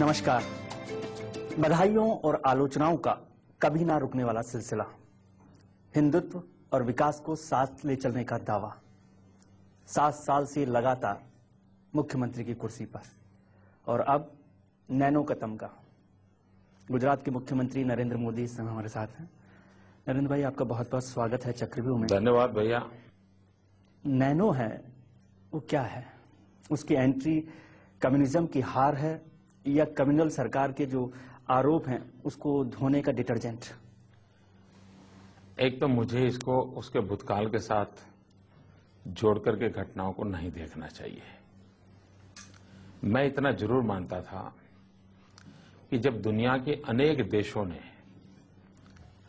नमस्कार। बधाइयों और आलोचनाओं का कभी ना रुकने वाला सिलसिला, हिंदुत्व और विकास को साथ ले चलने का दावा, 7 साल से लगातार मुख्यमंत्री की कुर्सी पर, और अब नैनो का तमगा। गुजरात के मुख्यमंत्री नरेंद्र मोदी इस समय हमारे साथ हैं। नरेंद्र भाई, आपका बहुत बहुत स्वागत है चक्रव्यूह में। धन्यवाद भैया। नैनो है वो क्या है? उसकी एंट्री कम्युनिज्म की हार है या कम्युनल सरकार के जो आरोप हैं उसको धोने का डिटर्जेंट? एक तो मुझे इसको उसके भूतकाल के साथ जोड़ करके घटनाओं को नहीं देखना चाहिए। मैं इतना जरूर मानता था कि जब दुनिया के अनेक देशों ने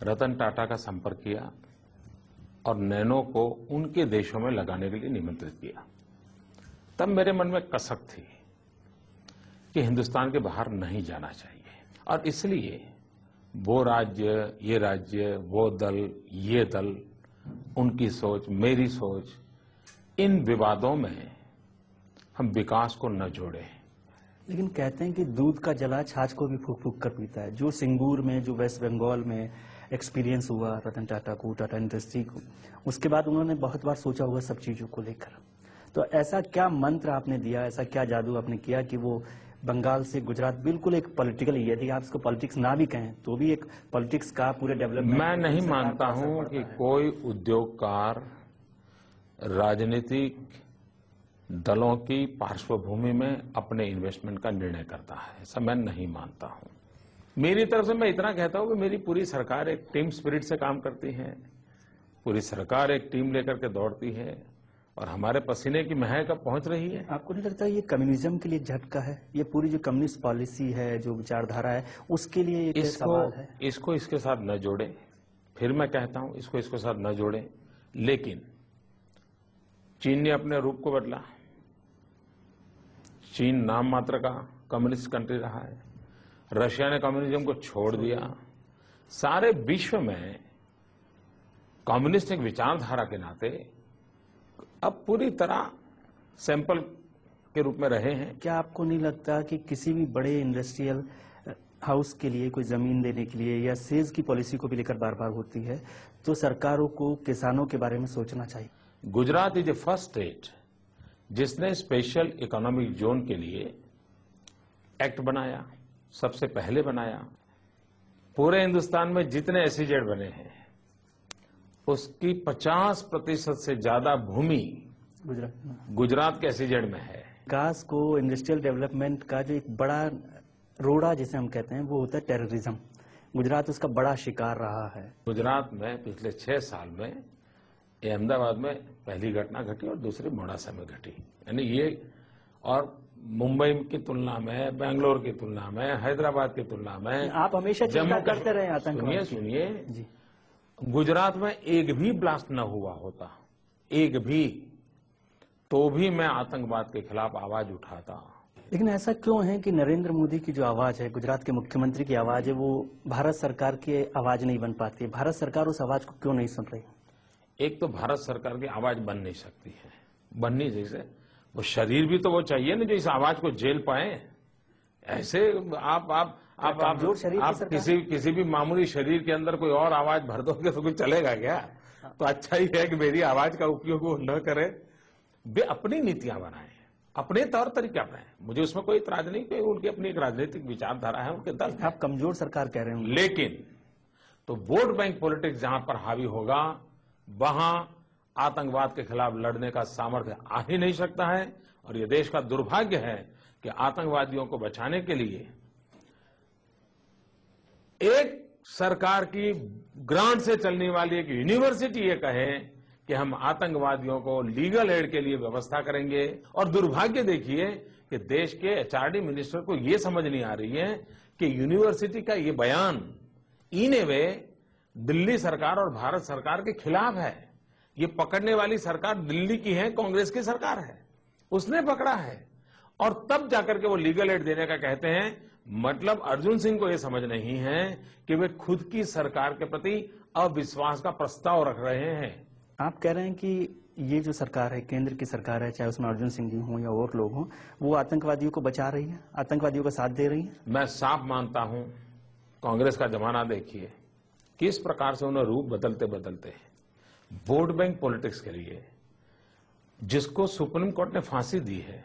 रतन टाटा का संपर्क किया और नैनो को उनके देशों में लगाने के लिए निमंत्रित किया, तब मेरे मन में कसक थी कि हिंदुस्तान के बाहर नहीं जाना चाहिए। और इसलिए वो राज्य, वो दल, ये दल, उनकी सोच, मेरी सोच, इन विवादों में हम विकास को न जोड़ें। लेकिन कहते हैं कि दूध का जला छाछ को भी फूक फूक कर पीता है। जो सिंगूर में, जो वेस्ट बंगाल में एक्सपीरियंस हुआ रतन टाटा को, टाटा इंडस्ट्री को, उसके बाद उन्होंने बहुत बार सोचा होगा सब चीजों को लेकर। तो ऐसा क्या मंत्र आपने दिया, ऐसा क्या जादू आपने किया कि वो बंगाल से गुजरात बिल्कुल एक पॉलिटिकल, यदि आप इसको पॉलिटिक्स ना भी कहें तो भी एक पॉलिटिक्स का पूरे डेवलपमेंट। मैं नहीं मानता हूं कि कोई उद्योगकार राजनीतिक दलों की पार्श्वभूमि में अपने इन्वेस्टमेंट का निर्णय करता है, ऐसा मैं नहीं मानता हूं। मेरी तरफ से मैं इतना कहता हूं कि मेरी पूरी सरकार एक टीम स्पिरिट से काम करती है, पूरी सरकार एक टीम लेकर के दौड़ती है और हमारे पसीने की महक अब पहुंच रही है। आपको नहीं लगता ये कम्युनिज्म के लिए झटका है? ये पूरी जो कम्युनिस्ट पॉलिसी है, जो विचारधारा है, उसके लिए एक सवाल है। इसको इसके साथ न जोड़ें। फिर मैं कहता हूं इसको इसके साथ न जोड़ें। लेकिन चीन ने अपने रूप को बदला। चीन नाम मात्र का कम्युनिस्ट कंट्री रहा है। रशिया ने कम्युनिज्म को छोड़ दिया। सारे विश्व में कम्युनिस्ट एक विचारधारा के नाते अब पूरी तरह सैंपल के रूप में रहे हैं। क्या आपको नहीं लगता कि किसी भी बड़े इंडस्ट्रियल हाउस के लिए कोई जमीन देने के लिए या सेज की पॉलिसी को भी लेकर बार बार होती है, तो सरकारों को किसानों के बारे में सोचना चाहिए? Gujarat is a first state जिसने स्पेशल इकोनॉमिक जोन के लिए एक्ट बनाया, सबसे पहले बनाया। पूरे हिंदुस्तान में जितने एसईजेड बने हैं उसकी 50% से ज्यादा भूमि गुजरात के एसईजेड में है। विकास को, इंडस्ट्रियल डेवलपमेंट का जो एक बड़ा रोड़ा जिसे हम कहते हैं वो होता है टेररिज्म। गुजरात उसका बड़ा शिकार रहा है। गुजरात में पिछले 6 साल में अहमदाबाद में पहली घटना घटी और दूसरी मोडासा में घटी, यानी ये, और मुंबई की तुलना में, बेंगलोर की तुलना में, हैदराबाद की तुलना में आप हमेशा चिंता करते रहे आतंकवाद। सुनिए, गुजरात में एक भी ब्लास्ट न हुआ होता, एक भी, तो भी मैं आतंकवाद के खिलाफ आवाज उठाता। लेकिन ऐसा क्यों है कि नरेंद्र मोदी की जो आवाज है, गुजरात के मुख्यमंत्री की आवाज है, वो भारत सरकार की आवाज नहीं बन पाती है? भारत सरकार उस आवाज को क्यों नहीं सुन रही? एक तो भारत सरकार की आवाज बन नहीं सकती है, बननी जैसे वो शरीर भी तो वो चाहिए ना जो इस आवाज को झेल पाए। ऐसे आप किसी भी मामूली शरीर के अंदर कोई और आवाज भर दोगे तो कुछ चलेगा क्या? तो अच्छा ही है कि मेरी आवाज का उपयोग वो न करे। वे अपनी नीतियां बनाएं, अपने तौर तरीके अपनाएं, मुझे उसमें कोई इतराज नहीं कि उनकी अपनी एक राजनीतिक विचारधारा है, उनके दल। आप कमजोर सरकार कह रहे हैं, लेकिन तो वोट बैंक पॉलिटिक्स जहां पर हावी होगा वहां आतंकवाद के खिलाफ लड़ने का सामर्थ्य आ ही नहीं सकता है। और यह देश का दुर्भाग्य है कि आतंकवादियों को बचाने के लिए एक सरकार की ग्रांट से चलने वाली एक यूनिवर्सिटी ये कहे कि हम आतंकवादियों को लीगल एड के लिए व्यवस्था करेंगे। और दुर्भाग्य देखिए कि देश के एचआरडी मिनिस्टर को यह समझ नहीं आ रही है कि यूनिवर्सिटी का ये बयान इन ए वे दिल्ली सरकार और भारत सरकार के खिलाफ है। ये पकड़ने वाली सरकार दिल्ली की है, कांग्रेस की सरकार है, उसने पकड़ा है और तब जाकर के वो लीगल एड देने का कहते हैं। मतलब अर्जुन सिंह को ये समझ नहीं है कि वे खुद की सरकार के प्रति अविश्वास का प्रस्ताव रख रहे हैं। आप कह रहे हैं कि ये जो सरकार है, केंद्र की सरकार है, चाहे उसमें अर्जुन सिंह जी हों या और लोग हों, वो आतंकवादियों को बचा रही है, आतंकवादियों का साथ दे रही है? मैं साफ मानता हूं, कांग्रेस का जमाना देखिए किस प्रकार से उन्हें रूप बदलते बदलते वोट बैंक पॉलिटिक्स के लिए जिसको सुप्रीम कोर्ट ने फांसी दी है,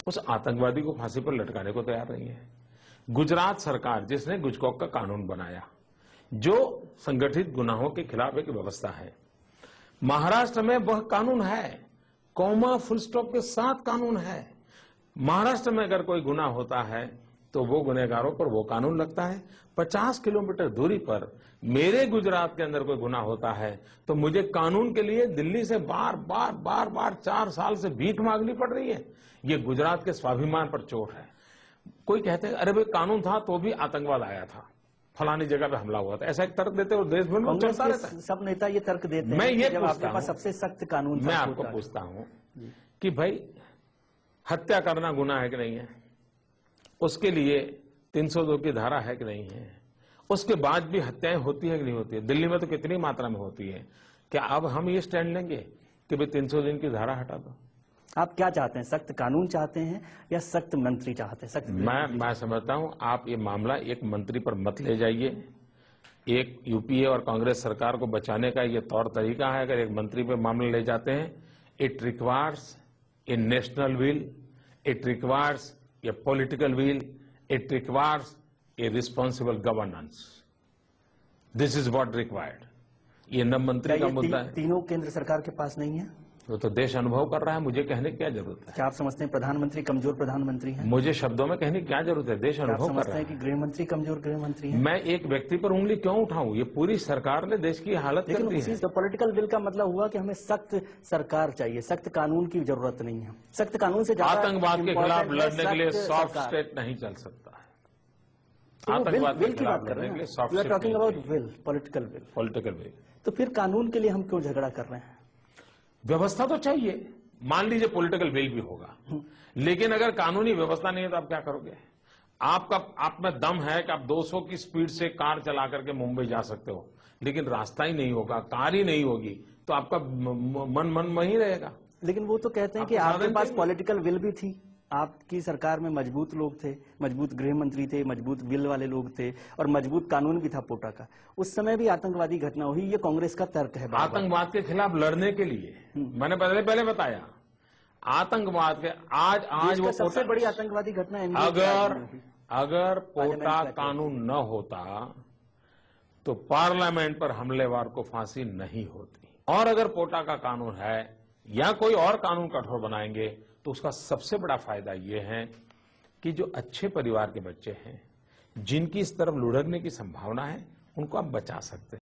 उस आतंकवादी को फांसी पर लटकाने को तैयार नहीं है। गुजरात सरकार जिसने गुजकॉक का कानून बनाया, जो संगठित गुनाहों के खिलाफ एक व्यवस्था है, महाराष्ट्र में वह कानून है, कॉमा फुल स्टॉप के साथ कानून है। महाराष्ट्र में अगर कोई गुनाह होता है तो वो गुनहगारों पर वो कानून लगता है। 50 किलोमीटर दूरी पर मेरे गुजरात के अंदर कोई गुनाह होता है तो मुझे कानून के लिए दिल्ली से बार बार 4 साल से भीख मांगनी पड़ रही है। ये गुजरात के स्वाभिमान पर चोट है। कोई कहते हैं अरे भाई कानून था तो भी आतंकवाद आया था, फलानी जगह पे हमला हुआ था, ऐसा एक तर्क देते और देश भर में चलता रहता है। सब नेता ये तर्क देते मैं हैं ये जब आपके पास सबसे सख्त कानून मैं आपको पूछता हूं कि भाई हत्या करना गुनाह है कि नहीं है? उसके लिए 302 की धारा है कि नहीं है? उसके बाद भी हत्याएं होती है कि नहीं होती है? दिल्ली में तो कितनी मात्रा में होती है। क्या अब हम ये स्टैंड लेंगे कि भाई 303 की धारा हटा दो? आप क्या चाहते हैं, सख्त कानून चाहते हैं या सख्त मंत्री चाहते हैं? सख्त मैं समझता हूं आप ये मामला एक मंत्री पर मत ले जाइए। एक यूपीए और कांग्रेस सरकार को बचाने का ये तौर तरीका है। अगर एक मंत्री पे मामला ले जाते हैं, it requires a national will, it requires a political will, it requires a responsible governance. This is what required. ये न मंत्री का मुद्दा है। तीनों केंद्र सरकार के पास नहीं है? वो तो देश अनुभव कर रहा है, मुझे कहने की क्या जरूरत है? क्या आप समझते हैं प्रधानमंत्री कमजोर प्रधानमंत्री है? मुझे शब्दों में कहने की क्या जरूरत है? देश अनुभव कर रहा है। कि गृह मंत्री कमजोर गृह मंत्री है? मैं एक व्यक्ति पर उंगली क्यों उठाऊं? ये पूरी सरकार ने देश की हालत कर दी है। तो पॉलिटिकल विल का मतलब हुआ कि हमें सख्त सरकार चाहिए, सख्त कानून की जरूरत नहीं है। सख्त कानून से आतंकवाद के खिलाफ लड़ने के लिए सॉफ्ट स्टेट नहीं चल सकता है। आतंकवाद के खिलाफ लड़ने के लिए soft state talking about will, political will. तो फिर कानून के लिए हम क्यों झगड़ा कर रहे हैं? व्यवस्था तो चाहिए। मान लीजिए पॉलिटिकल विल भी होगा, लेकिन अगर कानूनी व्यवस्था नहीं है तो आप क्या करोगे? आप में दम है कि आप 200 की स्पीड से कार चला करके मुंबई जा सकते हो, लेकिन रास्ता ही नहीं होगा, कार ही नहीं होगी, तो आपका मन वहीं रहेगा। लेकिन वो तो कहते हैं कि आपके पास पॉलिटिकल विल भी थी, आपकी सरकार में मजबूत लोग थे, मजबूत गृह मंत्री थे, मजबूत विल वाले लोग थे और मजबूत कानून भी था पोटा का। उस समय भी आतंकवादी घटना हुई। ये कांग्रेस का तर्क है। आतंकवाद के खिलाफ लड़ने के लिए मैंने पहले बताया, आतंकवाद के आज वो सबसे बड़ी आतंकवादी घटना अगर पोटा कानून न होता तो पार्लियामेंट पर हमलेवार को फांसी नहीं होती। और अगर पोटा का कानून है या कोई और कानून कठोर बनाएंगे तो उसका सबसे बड़ा फायदा ये है कि जो अच्छे परिवार के बच्चे हैं, जिनकी इस तरफ लुढ़कने की संभावना है, उनको आप बचा सकते हैं।